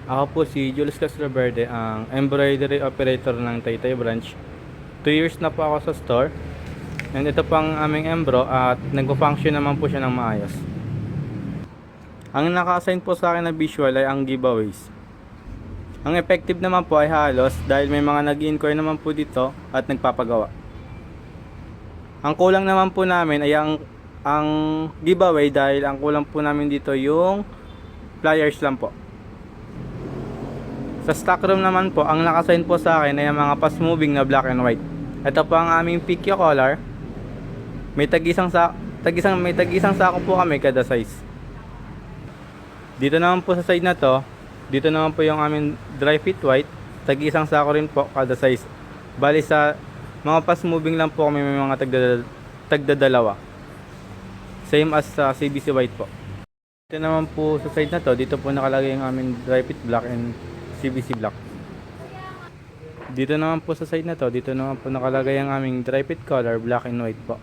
Ako po si Julius Castroverde, ang embroidery operator ng Taytay branch. 2 years na po ako sa store. And ito po ang aming embro at nagpo-function naman po siya ng maayos. Ang naka-assign po sa akin na visual ay ang giveaways. Ang effective naman po ay halos dahil may mga nag-inquire naman po dito at nagpapagawa. Ang kulang naman po namin ay ang giveaway dahil ang kulang po namin dito yung flyers lang po. Sa stock room naman po, ang nakasign po sa akin ay ang mga fast moving na black and white. Ito po ang aming PQ color. May tag-isang sako po kami kada size. Dito naman po sa side na to, dito naman po yung aming dry fit white. Tag-isang sako rin po kada size. Bali sa mga fast moving lang po kami, may mga tagdadalawa. Same as sa CBC white po. Dito naman po sa side na to, dito po nakalagay yung aming dry fit black and CBC black. Dito naman po sa side na to, dito naman po nakalagay ang aming dry fit color black and white po.